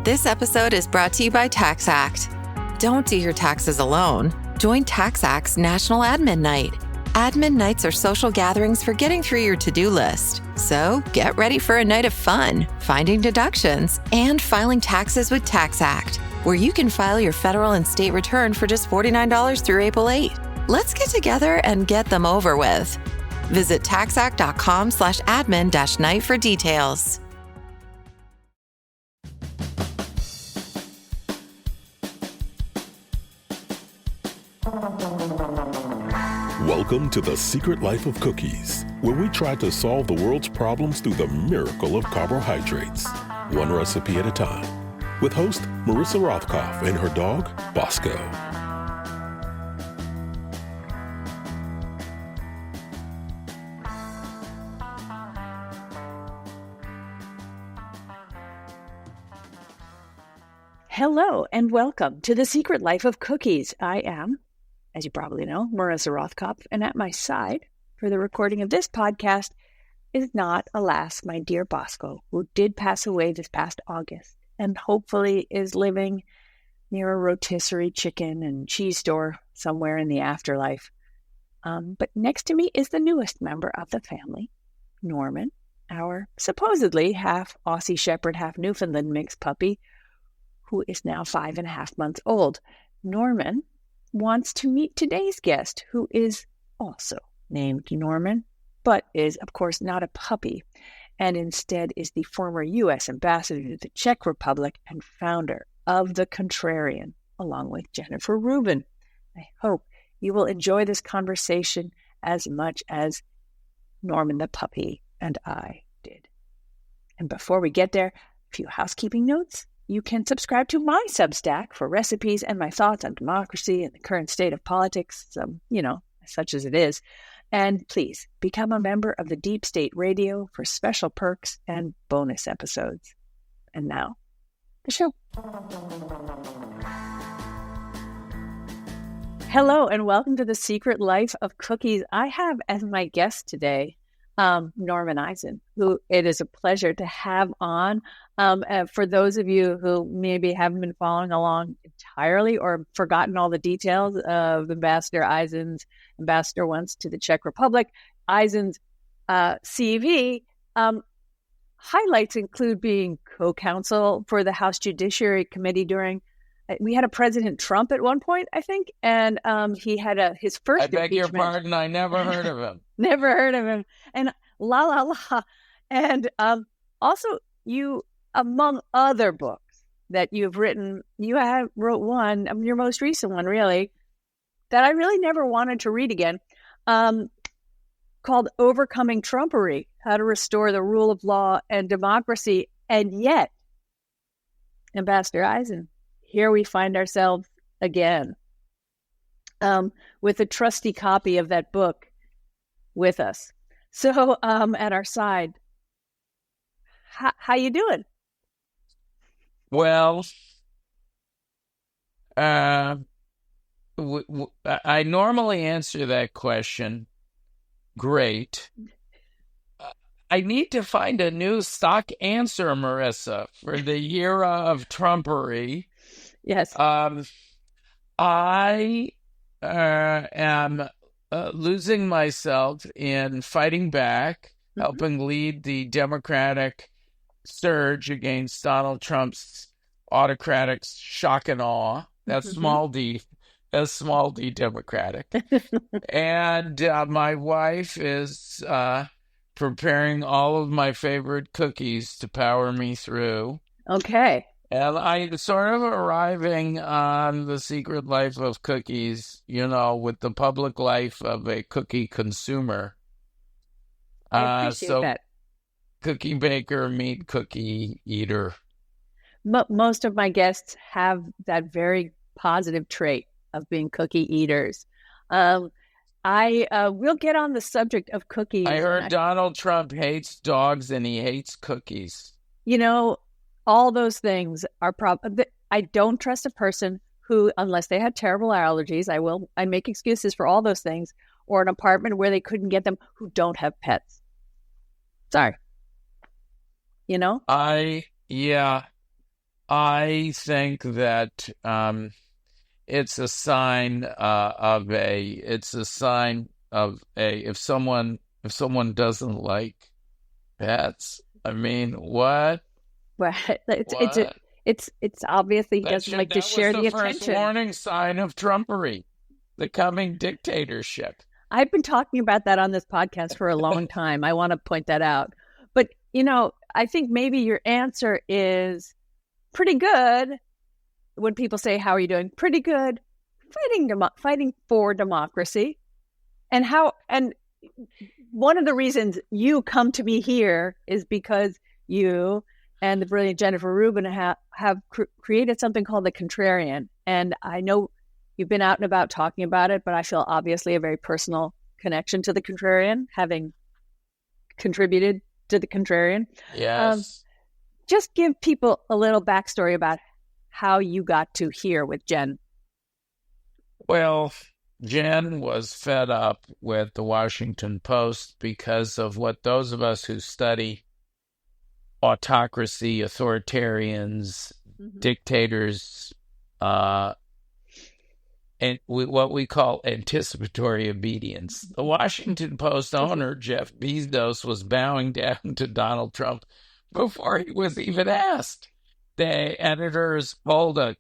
This episode is brought to you by TaxAct. Don't do your taxes alone. Join TaxAct's National Admin Night. Admin nights are social gatherings for getting through your to-do list. So get ready for a night of fun, finding deductions, and filing taxes with TaxAct, where you can file your federal and state return for just $49 through April 8. Let's get together and get them over with. Visit taxact.com/admin-night for details. Welcome to The Secret Life of Cookies, where we try to solve the world's problems through the miracle of carbohydrates, one recipe at a time, with host Marissa Rothkopf and her dog, Bosco. Hello and welcome to The Secret Life of Cookies. I am, as you probably know, Marissa Rothkopf, and at my side for the recording of this podcast is not, alas, my dear Bosco, who did pass away this past August and hopefully is living near a rotisserie chicken and cheese store somewhere in the afterlife. But next to me is the newest member of the family, Norman, our supposedly half Aussie Shepherd, half Newfoundland mixed puppy, who is now 5.5 months old. Norman wants to meet today's guest, who is also named Norman, but is, of course, not a puppy, and instead is the former U.S. ambassador to the Czech Republic and founder of the Contrarian, along with Jennifer Rubin. I hope you will enjoy this conversation as much as Norman the puppy and I did. And before we get there, a few housekeeping notes. You can subscribe to my Substack for recipes and my thoughts on democracy and the current state of politics, such as it is. And please become a member of the Deep State Radio for special perks and bonus episodes. And now, the show. Hello, and welcome to The Secret Life of Cookies. I have as my guest today Norman Eisen, who it is a pleasure to have on. For those of you who maybe haven't been following along entirely or forgotten all the details of Ambassador Eisen's ambassador once to the Czech Republic, Eisen's CV highlights include being co-counsel for the House Judiciary Committee during. We had a President Trump at one point, I think, and he had his first impeachment. I beg your pardon, I never heard of him. Never heard of him. And la la la. And also, you, among other books that you've written, wrote one, your most recent one, really, that I really never wanted to read again, called Overcoming Trumpery: How to Restore the Rule of Law and Democracy. And yet, Ambassador Eisen, here we find ourselves again with a trusty copy of that book with us. So at our side, how you doing? Well, I normally answer that question, great. I need to find a new stock answer, Marissa, for the era of Trumpery. Yes. I am losing myself in fighting back, helping lead the Democratic surge against Donald Trump's autocratic shock and awe. That's small d. That's small d Democratic. And my wife is preparing all of my favorite cookies to power me through. Okay. And I'm sort of arriving on the secret life of cookies, with the public life of a cookie consumer. I appreciate that. Cookie baker, meet cookie eater. Most of my guests have that very positive trait of being cookie eaters. I will get on the subject of cookies. I heard Donald Trump hates dogs and he hates cookies. All those things are I don't trust a person who, unless they had terrible allergies, I make excuses for all those things, or an apartment where they couldn't get them, who don't have pets. Sorry. I think that it's a sign if someone doesn't like pets. I mean, what? Well, What? it's obviously he doesn't like to share the That was the first attention. warning sign of Trumpery, the coming dictatorship. I've been talking about that on this podcast for a long time. I want to point that out. But, I think maybe your answer is pretty good. When people say, how are you doing? Pretty good. Fighting for democracy. And one of the reasons you come to me here is because you and the brilliant Jennifer Rubin have created something called the Contrarian. And I know you've been out and about talking about it, but I feel obviously a very personal connection to the Contrarian, having contributed to the Contrarian. Yes. Just give people a little backstory about how you got to here with Jen. Well, Jen was fed up with the Washington Post because of what those of us who study autocracy, authoritarians, dictators, and what we call anticipatory obedience. The Washington Post owner, Jeff Bezos, was bowing down to Donald Trump before he was even asked. The editors pulled a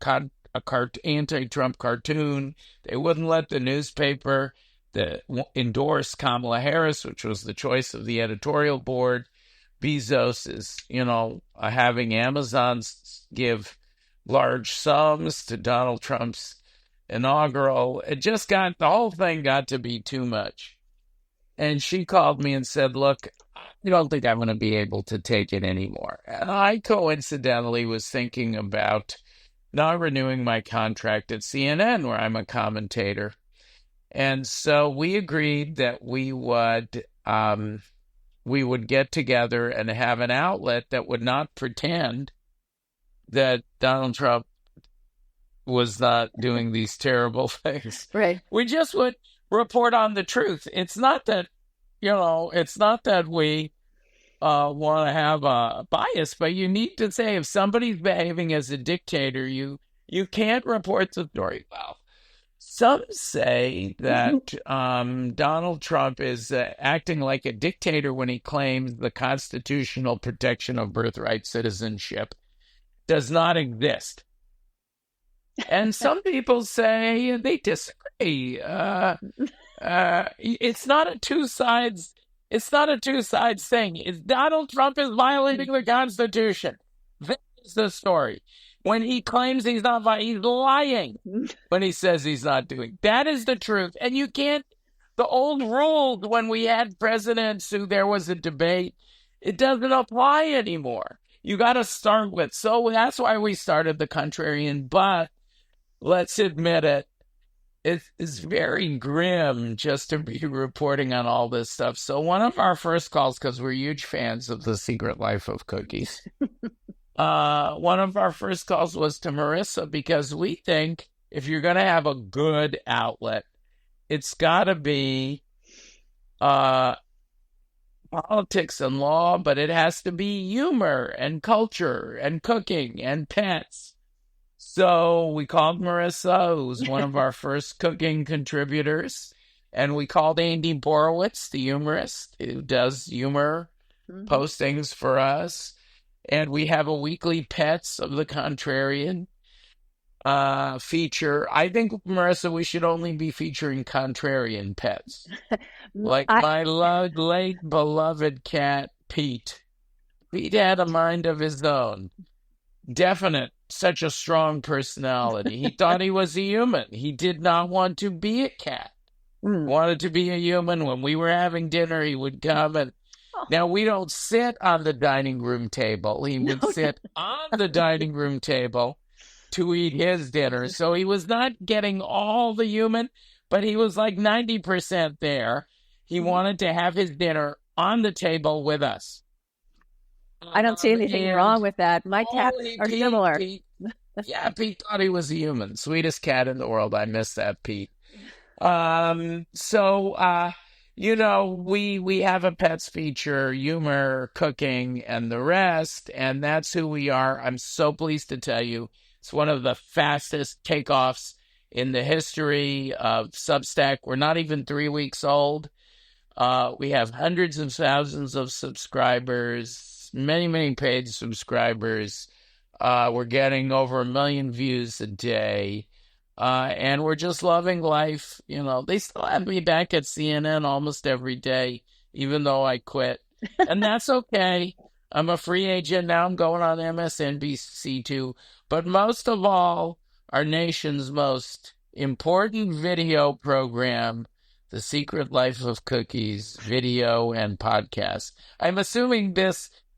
anti-Trump cartoon. They wouldn't let the newspaper that endorsed Kamala Harris, which was the choice of the editorial board. Bezos is, having Amazon give large sums to Donald Trump's inaugural. The whole thing got to be too much. And she called me and said, look, I don't think I'm going to be able to take it anymore. And I coincidentally was thinking about not renewing my contract at CNN, where I'm a commentator. And so we agreed that we would get together and have an outlet that would not pretend that Donald Trump was not doing these terrible things. Right. We just would report on the truth. It's not that, we want to have a bias, but you need to say if somebody's behaving as a dictator, you can't report the story. Well, some say that Donald Trump is acting like a dictator when he claims the constitutional protection of birthright citizenship does not exist. And some people say they disagree. It's not a two sides thing. Donald Trump is violating the Constitution. That is the story. When he claims he's not, he's lying when he says he's not doing. That is the truth. And you can't, the old rules when we had presidents who there was a debate, it doesn't apply anymore. You got to start with. So that's why we started the Contrarian. But let's admit it, it's very grim just to be reporting on all this stuff. So one of our first calls, because we're huge fans of The Secret Life of Cookies, one of our first calls was to Marissa, because we think if you're going to have a good outlet, it's got to be politics and law, but it has to be humor and culture and cooking and pets. So we called Marissa, who was one of our first cooking contributors, and we called Andy Borowitz, the humorist, who does humor postings for us. And we have a weekly Pets of the Contrarian feature. I think, Marissa, we should only be featuring Contrarian pets. Like my late beloved cat, Pete. Pete had a mind of his own. Definite, such a strong personality. He thought he was a human. He did not want to be a cat. Wanted to be a human. When we were having dinner, he would come and now, we don't sit on the dining room table. He would sit on the dining room table to eat his dinner. So he was not getting all the human, but he was like 90% there. He wanted to have his dinner on the table with us. I don't see anything wrong with that. My cats are similar. Pete thought he was a human. Sweetest cat in the world. I miss that, Pete. So we have a pets feature, humor, cooking, and the rest, and that's who we are. I'm so pleased to tell you it's one of the fastest takeoffs in the history of Substack. We're not even 3 weeks old. We have hundreds of thousands of subscribers, many, many paid subscribers. We're getting over 1 million views a day. And we're just loving life. They still have me back at CNN almost every day, even though I quit. And that's okay. I'm a free agent now. I'm going on MSNBC too. But most of all, our nation's most important video program, The Secret Life of Cookies, video and podcast. I'm assuming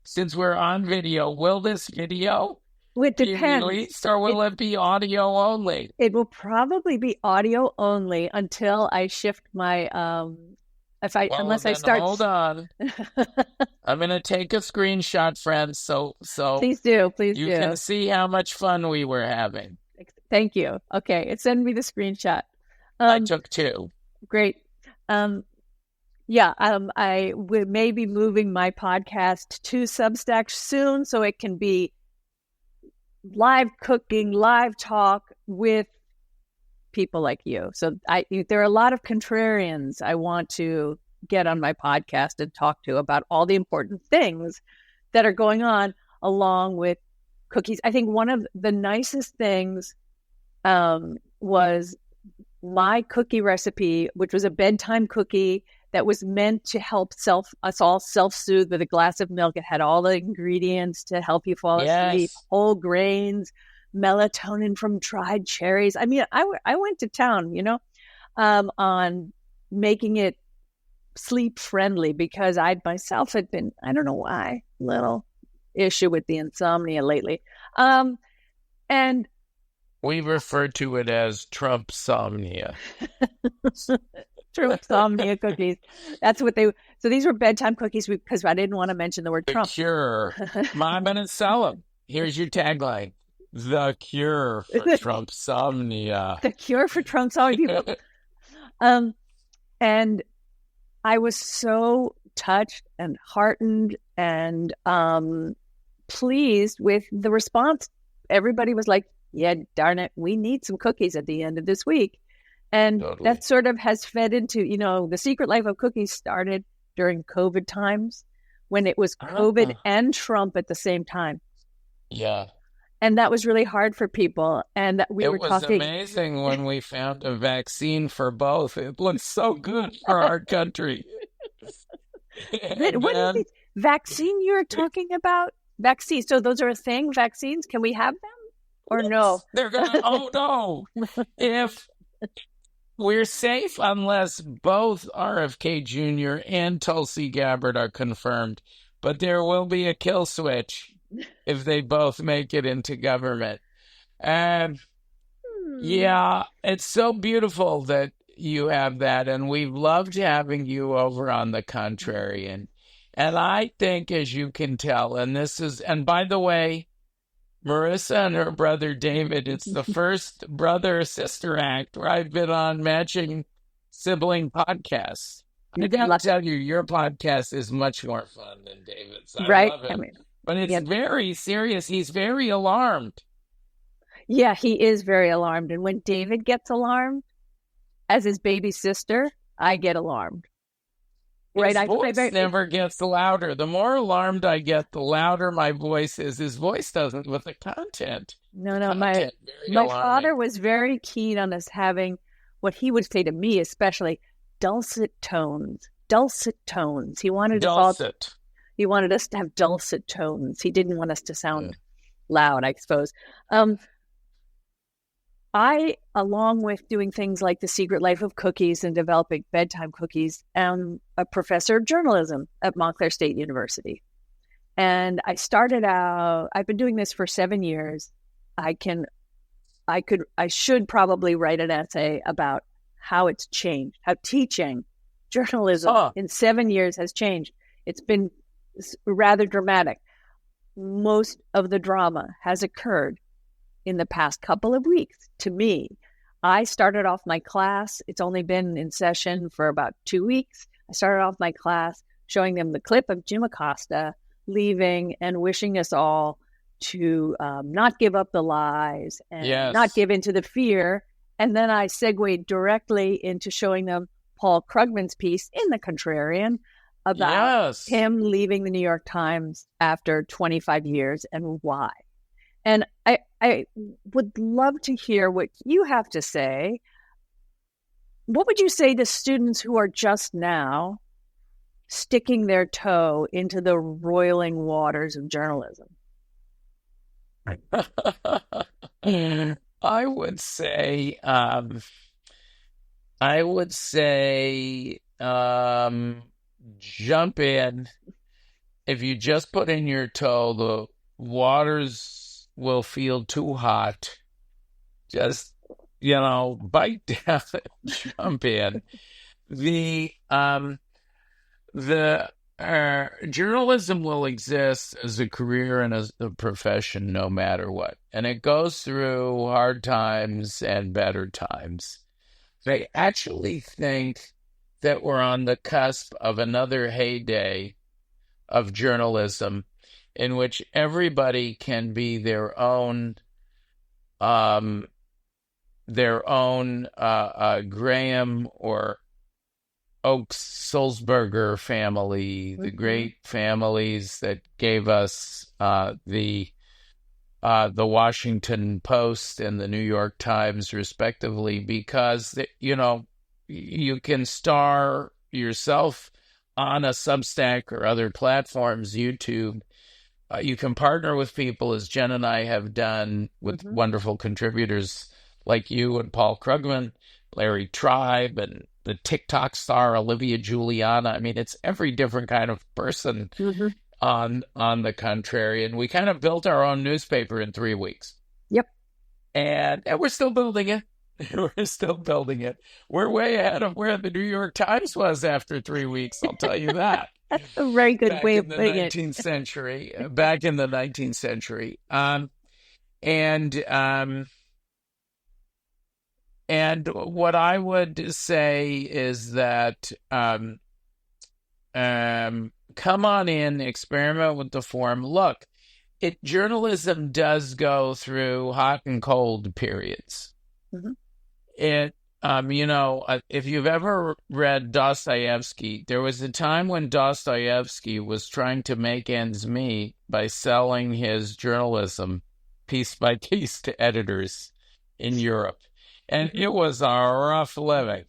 since we're on video, will this video It depends. be released, or will it be audio only? It will probably be audio only until I shift my unless I start. Hold on. I'm going to take a screenshot, friends, so Please do. you can see how much fun we were having. Thank you. Okay, send me the screenshot. I took 2. Great. I may be moving my podcast to Substack soon, so it can be live cooking, live talk with people like you. So there are a lot of contrarians I want to get on my podcast and talk to about all the important things that are going on along with cookies. I think one of the nicest things was my cookie recipe, which was a bedtime cookie that was meant to help us all self-soothe with a glass of milk. It had all the ingredients to help you fall asleep, whole grains, melatonin from dried cherries. I mean, I went to town, on making it sleep friendly because I myself had been, I don't know why, little issue with the insomnia lately. And we refer to it as Trumpsomnia. Trumpsomnia cookies. That's what so these were bedtime cookies because I didn't want to mention the word Trump. The cure. I'm going to sell them. Here's your tagline. The cure for Trumpsomnia. The cure for Trumpsomnia. And I was so touched and heartened and pleased with the response. Everybody was like, yeah, darn it, we need some cookies at the end of this week. And that sort of has fed into, The Secret Life of Cookies started during COVID times when it was COVID and Trump at the same time. Yeah. And that was really hard for people. And that it was amazing when we found a vaccine for both. It looked so good for our country. What is this vaccine you're talking about? Vaccines. So those are a thing? Vaccines? Can we have them? Or no? They're going to, oh no. If we're safe unless both RFK Jr. and Tulsi Gabbard are confirmed, but there will be a kill switch if they both make it into government. And yeah, it's so beautiful that you have that, and we've loved having you over on the Contrarian. And I think, as you can tell, and by the way, Marissa and her brother David, it's the first brother-sister act where I've been on matching sibling podcasts. I gotta tell you, your podcast is much more fun than David's. I love it. But it's very serious. He's very alarmed. Yeah, he is very alarmed. And when David gets alarmed, as his baby sister, I get alarmed. His voice never gets louder. The more alarmed I get, the louder my voice is. His voice doesn't with the content. No. My father was very keen on us having what he would say to me, especially dulcet tones. He wanted He wanted us to have dulcet tones. He didn't want us to sound loud, I suppose. I, along with doing things like The Secret Life of Cookies and developing bedtime cookies, am a professor of journalism at Montclair State University. And I started out, I've been doing this for 7 years. I should probably write an essay about how it's changed, how teaching journalism in 7 years has changed. It's been rather dramatic. Most of the drama has occurred in the past couple of weeks. To me, I started off my class. It's only been in session for about 2 weeks. I started off my class showing them the clip of Jim Acosta leaving and wishing us all to not give up the lies and not give into the fear. And then I segued directly into showing them Paul Krugman's piece in the Contrarian about him leaving the New York Times after 25 years and why. And I would love to hear what you have to say. What would you say to students who are just now sticking their toe into the roiling waters of journalism? I would say jump in. If you just put in your toe, the waters will feel too hot. Just, bite down and jump in. The journalism will exist as a career and as a profession no matter what. And it goes through hard times and better times. I actually think that we're on the cusp of another heyday of journalism in which everybody can be their own Graham or Oakes Sulzberger family, the great families that gave us the Washington Post and the New York Times, respectively, because you can star yourself on a Substack or other platforms, YouTube. You can partner with people, as Jen and I have done, with wonderful contributors like you and Paul Krugman, Larry Tribe, and the TikTok star Olivia Juliana. I mean, it's every different kind of person on the Contrarian. We kind of built our own newspaper in 3 weeks. Yep. And we're still building it. We're still building it. We're way ahead of where the New York Times was after 3 weeks, I'll tell you that. That's a very good way of putting it. Back in the 19th century. And what I would say is that come on in, experiment with the form. Look, journalism does go through hot and cold periods. If you've ever read Dostoevsky, there was a time when Dostoevsky was trying to make ends meet by selling his journalism piece by piece to editors in Europe. And it was a rough living.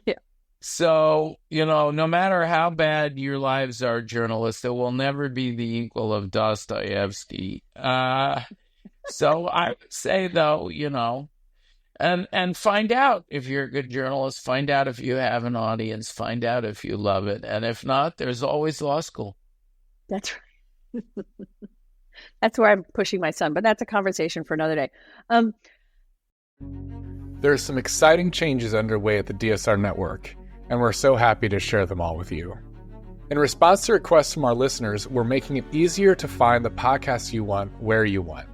Yeah. So, no matter how bad your lives are, journalists, it will never be the equal of Dostoevsky. So I would say, though, and find out if you're a good journalist, find out if you have an audience, find out if you love it. And if not, there's always law school. That's right. That's where I'm pushing my son, but that's a conversation for another day. There are some exciting changes underway at the DSR Network, and we're so happy to share them all with you. In response to requests from our listeners, we're making it easier to find the podcasts you want where you want.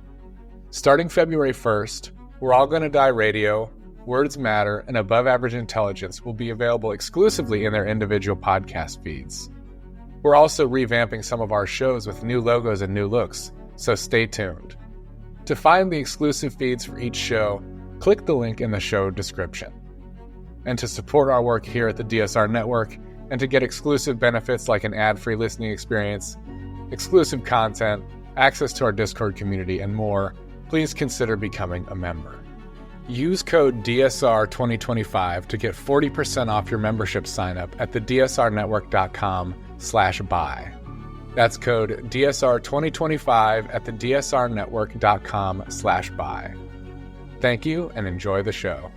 Starting February 1st, We're All Gonna Die Radio, Words Matter, and Above Average Intelligence will be available exclusively in their individual podcast feeds. We're also revamping some of our shows with new logos and new looks, so stay tuned. To find the exclusive feeds for each show, click the link in the show description. And to support our work here at the DSR Network, and to get exclusive benefits like an ad-free listening experience, exclusive content, access to our Discord community, and more, please consider becoming a member. Use code DSR2025 to get 40% off your membership sign-up at thedsrnetwork.com/buy. That's code DSR2025 at thedsrnetwork.com/buy. Thank you, and enjoy the show.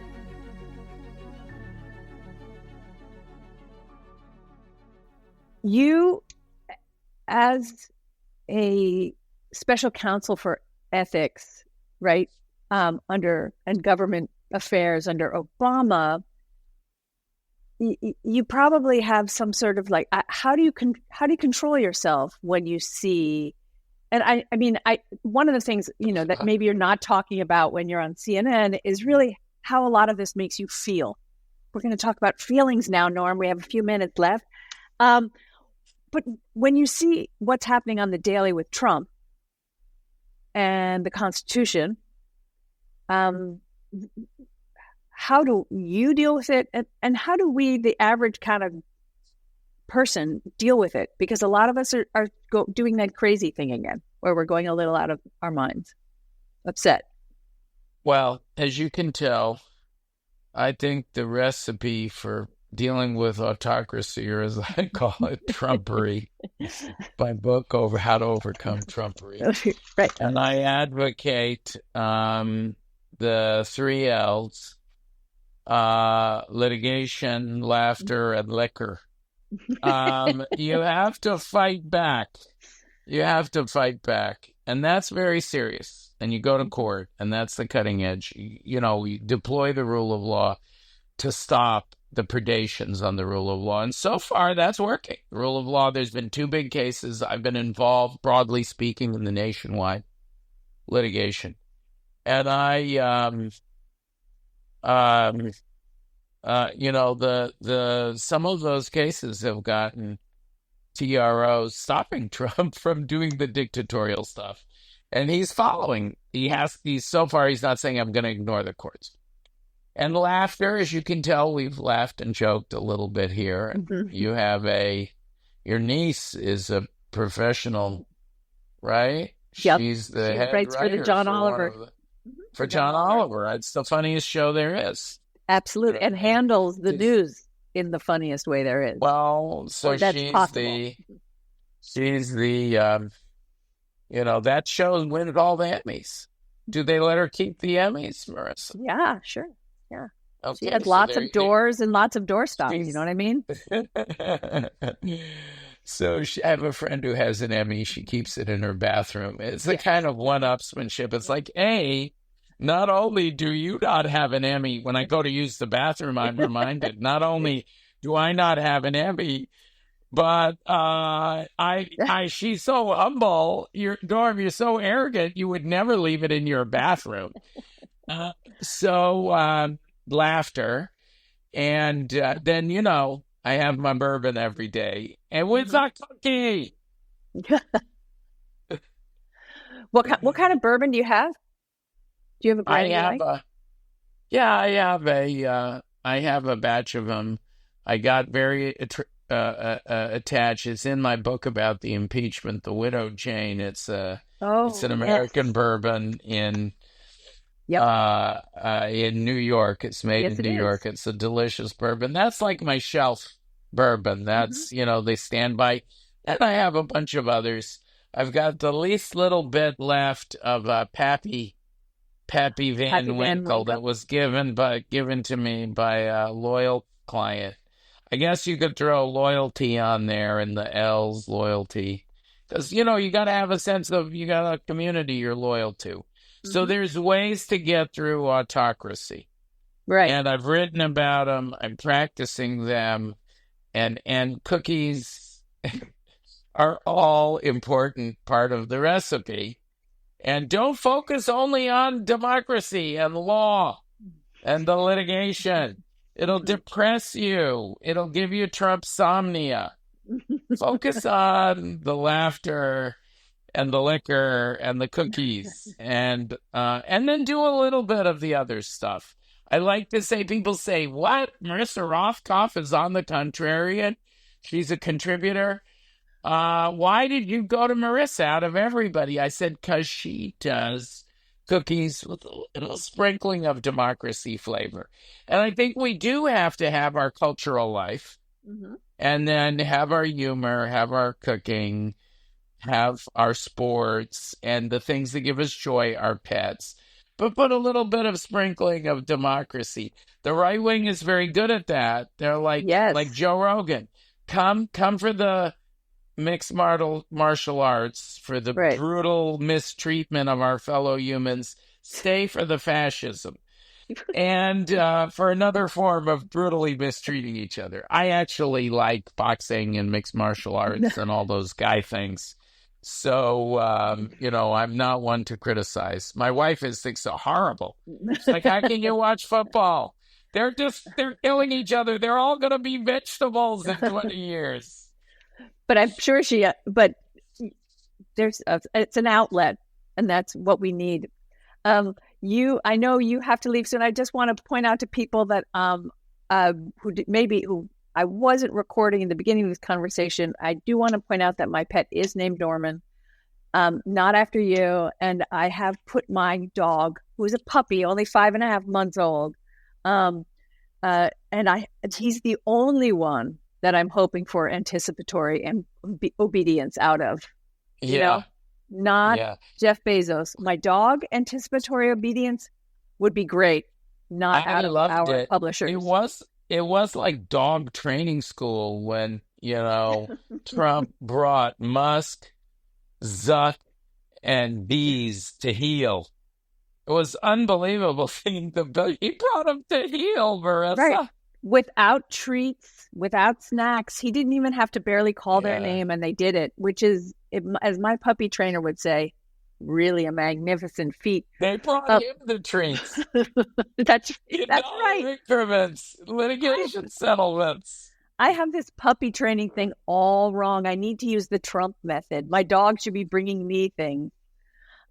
You, as a special counsel for ethics, right, and government affairs under Obama, you probably have some sort of how do you control yourself when you see. And I mean, one of the things, that maybe you're not talking about when you're on CNN is really how a lot of this makes you feel we're going to talk about feelings now, Norm. We have a few minutes left. But when you see what's happening on the daily with Trump and the Constitution, how do you deal with it? And how do we, the average kind of person, deal with it? Because a lot of us are doing that crazy thing again, where we're going a little out of our minds, upset. Well, as you can tell, I think the recipe for dealing with autocracy, or as I call it, Trumpery, my book over how to overcome Trumpery. Right. And I advocate the 3 L's, litigation, laughter, and liquor. You have to fight back. You have to fight back. And that's very serious. And you go to court, and that's the cutting edge. You deploy the rule of law to stop the predations on the rule of law. And so far, that's working. The rule of law, there's been 2 big cases. I've been involved, broadly speaking, in the nationwide litigation. And some of those cases have gotten TROs stopping Trump from doing the dictatorial stuff. And he's following. So far, he's not saying, I'm going to ignore the courts. And laughter, as you can tell, we've laughed and joked a little bit here. Mm-hmm. You have your niece is a professional, right? Yep. She's the she head writes writer for the John Oliver. For John Oliver. It's the funniest show there is. Absolutely. And handles the news in the funniest way there is. Well, so that show wins all the Emmys. Do they let her keep the Emmys, Marissa? Yeah, sure. Yeah. Okay, she had lots of doors and lots of doorstops. You know what I mean? So I have a friend who has an Emmy. She keeps it in her bathroom. It's the kind of one-upsmanship. It's like, not only do you not have an Emmy, when I go to use the bathroom, I'm reminded, not only do I not have an Emmy, but she's so humble. Norm, you're so arrogant, you would never leave it in your bathroom. Laughter. And then, I have my bourbon every day. And with a cookie. What kind of bourbon do you have? Do you have a brand I have a batch of them. I got very attached. It's in my book about the impeachment, The Widow Jane. It's an American bourbon in New York. It's made in New York. It's a delicious bourbon. That's like my shelf bourbon. That's, they stand by. And I have a bunch of others. I've got the least little bit left of Pappy Van Winkle that was given to me by a loyal client. I guess you could throw loyalty on there and the L's, loyalty. Because, you got to have a sense of, you got a community you're loyal to. Mm-hmm. So there's ways to get through autocracy. Right. And I've written about them. I'm practicing them. And cookies are all important part of the recipe. And don't focus only on democracy and law and the litigation. It'll depress you. It'll give you Trumpsomnia. Focus on the laughter and the liquor and the cookies, and then do a little bit of the other stuff. I like to say, people say, what? Marissa Rothkopf is on the Contrarian? She's a contributor? Why did you go to Marissa out of everybody? I said, because she does cookies with a little sprinkling of democracy flavor. And I think we do have to have our cultural life, and then have our humor, have our cooking, have our sports, and the things that give us joy, our pets. But put a little bit of sprinkling of democracy. The right wing is very good at that. They're like Joe Rogan. Come for the mixed martial arts, for the brutal mistreatment of our fellow humans. Stay for the fascism. And for another form of brutally mistreating each other. I actually like boxing and mixed martial arts and all those guy things. So, I'm not one to criticize. My wife thinks so horrible. She's like, how can you watch football? They're killing each other. They're all going to be vegetables in 20 years. But I'm sure but it's an outlet, and that's what we need. I know you have to leave soon. I just want to point out to people that who I wasn't recording in the beginning of this conversation. I do want to point out that my pet is named Norman, not after you. And I have put my dog, who is a puppy, only 5.5 months old, and he's the only one that I'm hoping for anticipatory and obedience out of. You know? Not Jeff Bezos. My dog, anticipatory obedience would be great. Not out of our publishers. It was like dog training school when, Trump brought Musk, Zuck, and Bees to heel. It was unbelievable seeing he brought them to heel, Marissa. Right. Without treats, without snacks. He didn't even have to barely call their name, and they did it, which is, as my puppy trainer would say, really a magnificent feat. They brought him the treats. That's right. Increments, litigation settlements. I have this puppy training thing all wrong. I need to use the Trump method. My dog should be bringing me things.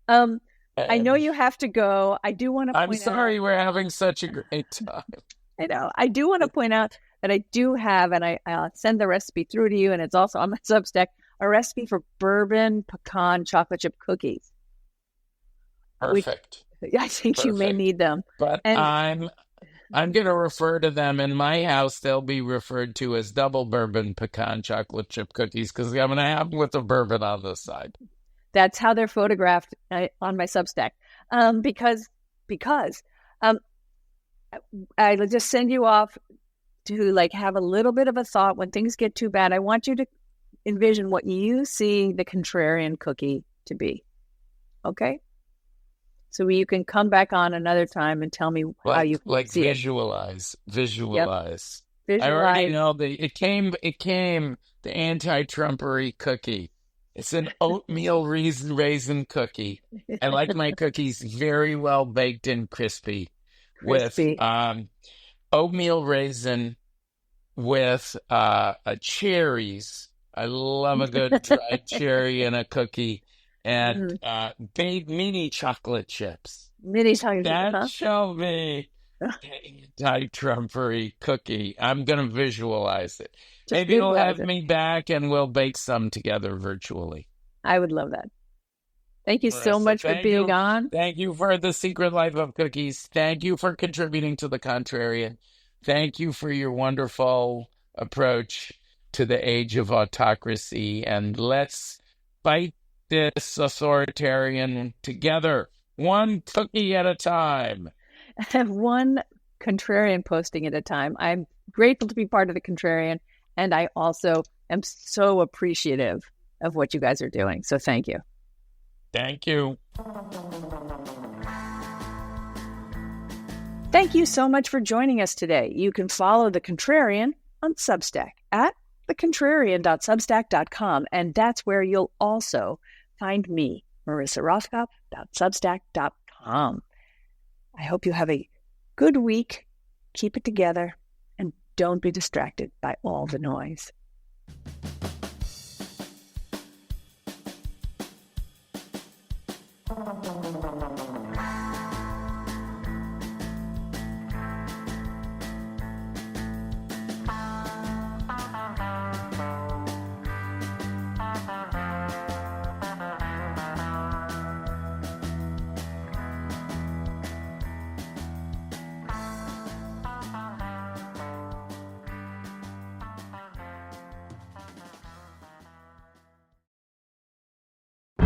I know you have to go. I do want to point out. I'm sorry we're having such a great time. I know. I do want to point out that I do have, and I send the recipe through to you, and it's also on my Substack, a recipe for bourbon pecan chocolate chip cookies. Perfect. I think you may need them. But I'm going to refer to them in my house. They'll be referred to as double bourbon pecan chocolate chip cookies because I'm going to have them with the bourbon on the side. That's how they're photographed on my Substack. Because I'll just send you off to have a little bit of a thought when things get too bad. I want you to envision what you see the contrarian cookie to be. Okay? So you can come back on another time and tell me how you see visualize. Yep. Visualize. I already know it came the anti-Trumpery cookie. It's an oatmeal raisin cookie. I like my cookies very well baked and crispy. With oatmeal raisin with cherries. I love a good dried cherry in a cookie. And big mini chocolate chips. Mini chocolate chips. That shall be anti-Trumpery cookie. I'm going to visualize it. Maybe you'll have me back and we'll bake some together virtually. I would love that. Thank you so much for being on. Thank you for The Secret Life of Cookies. Thank you for contributing to The Contrarian. Thank you for your wonderful approach to the age of autocracy. And let's fight this authoritarian together, one cookie at a time. One contrarian posting at a time. I'm grateful to be part of the Contrarian, and I also am so appreciative of what you guys are doing. So thank you. Thank you. Thank you so much for joining us today. You can follow The Contrarian on Substack at thecontrarian.substack.com, and that's where you'll also find me, marissarothkopf.substack.com. I hope you have a good week. Keep it together, and don't be distracted by all the noise.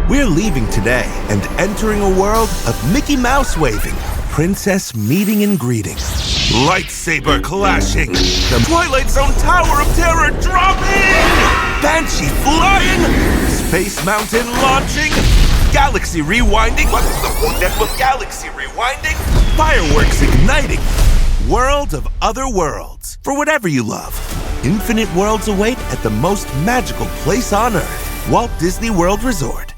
We're leaving today and entering a world of Mickey Mouse waving, princess meeting and greeting, lightsaber clashing, the Twilight Zone Tower of Terror dropping, Banshee flying, Space Mountain launching, galaxy rewinding. What is the point with galaxy rewinding? Fireworks igniting. World of other worlds. For whatever you love. Infinite worlds await at the most magical place on Earth, Walt Disney World Resort.